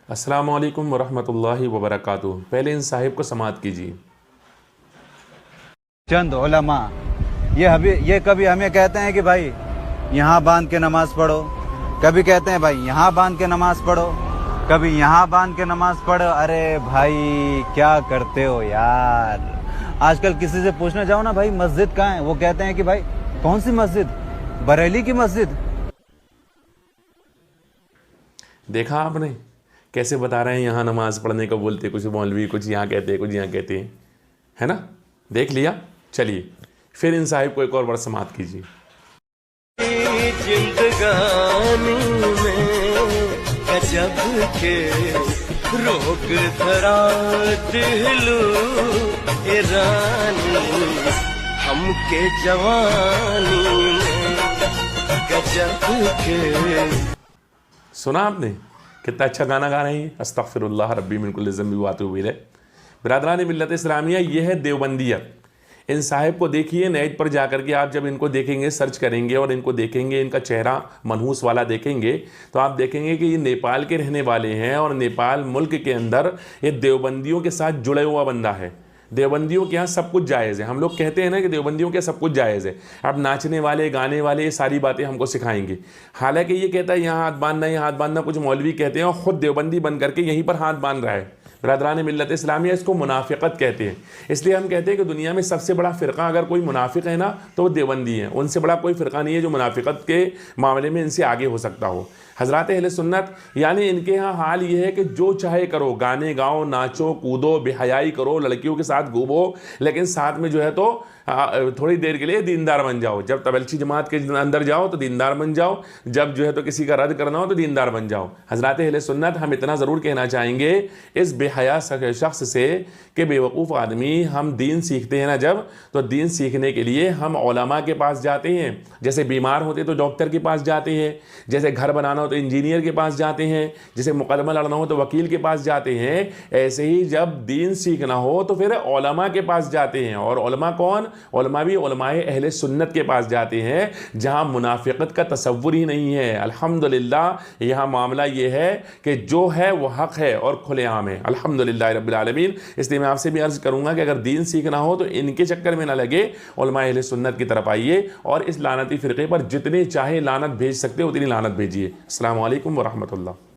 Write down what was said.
अस्सलामु अलैकुम वरहमतुल्लाहि वबरकातुहू। पहले इन साहिब को समाअत कीजिए। चंद उलमा ये कभी हमें कहते हैं कि भाई यहाँ बांध के नमाज पढ़ो, कभी कहते हैं भाई यहाँ बांध के नमाज पढ़ो, कभी यहाँ बांध के नमाज पढ़ो। अरे भाई क्या करते हो यार। आजकल किसी से पूछने जाओ ना भाई मस्जिद कहाँ है, वो कहते हैं कि भाई कौन सी मस्जिद, बरेली की मस्जिद। देखा आपने कैसे बता रहे हैं, यहाँ नमाज पढ़ने को बोलते, कुछ मौलवी कुछ यहाँ कहते हैं, कुछ यहाँ कहते हैं, है ना। देख लिया। चलिए फिर इन साहिब को एक और बार समाअत कीजिए। जिंदगानी में गजब के रोग धरा दिलू ईरानी, हमके जवानी में गजब के। सुना आपने कितना अच्छा गाना गा रहे हैं। अस्तगफिरुल्लाह रब्बी मिन कुल्लि ज़ंबि व अतूबु इलैह। बिरादरान मिल्लत इस्लामिया, ये है देवबंदियत। इन साहिब को देखिए, नेट पर जाकर के आप जब इनको देखेंगे, सर्च करेंगे और इनको देखेंगे, इनका चेहरा मनहूस वाला देखेंगे, तो आप देखेंगे कि ये नेपाल के रहने वाले हैं और नेपाल मुल्क के अंदर ये देवबंदियों के साथ जुड़े हुआ बंदा है। देवबंदियों के यहाँ सब कुछ जायज़ है। हम लोग कहते हैं ना कि देवबंदियों के सब कुछ जायज़ है। अब नाचने वाले, गाने वाले, ये सारी बातें हमको सिखाएंगे। हालांकि ये कहता है यहाँ हाथ बांधना, यहाँ हाथ बांधना, कुछ मौलवी कहते हैं और ख़ुद देवबंदी बन करके यहीं पर हाथ बांध रहा है। बिरादरान मिल्लत इस्लामिया, इसको मुनाफिकत कहते हैं। इसलिए हम कहते हैं कि दुनिया में सबसे बड़ा फ़िरका अगर कोई मुनाफिक है ना तो वो देवबंदी है। उनसे बड़ा कोई फ़िरका नहीं है जो मुनाफिकत के मामले में इनसे आगे हो सकता हो। हज़रात अहले सुन्नत यानी इनके यहाँ हाल ये है कि जो चाहे करो, गाने गाओ, नाचो कूदो, बेहयाई करो, लड़कियों के साथ घूमो, लेकिन साथ में जो है तो थोड़ी देर के लिए दीनदार बन जाओ। जब तबलची जमात के अंदर जाओ तो दीनदार बन जाओ, जब जो है तो किसी का रद्द करना हो तो दीनदार बन जाओ। हज़रात अहले सुन्नत हम इतना ज़रूर कहना चाहेंगे इस बेहया शख्स से कि बेवकूफ़ आदमी, हम दीन सीखते हैं ना जब, तो दीन सीखने के लिए हम उलमा के पास जाते हैं। जैसे बीमार होते तो डॉक्टर के पास जाते हैं, जैसे घर बनाना हो तो इंजीनियर के पास जाते हैं, जैसे मुकदमा लड़ना हो तो वकील के पास जाते हैं, ऐसे ही जब दीन सीखना हो तो फिर उलमा के पास जाते हैं। और उलमा कौन? उलमा भी उलमाए अहले सुन्नत के पास जाते हैं, जहां मुनाफिकत का तसव्वुर ही नहीं है। अल्हम्दुलिल्लाह यहाँ मामला ये है कि जो है वो हक़ है और खुलेआम है। अल्हम्दुलिल्लाह रब्बिल आलमीन। इसलिए मैं आपसे भी अर्ज़ करूँगा कि अगर दीन सीखना हो तो इनके चक्कर में ना लगे, उलमाए अहले सुन्नत की तरफ आइए और इस लानती फ़िरक़े पर जितने चाहे लानत भेज सकते हो उतनी लानत भेजिए। अस्सलामु अलैकुम व रहमतुल्लाह।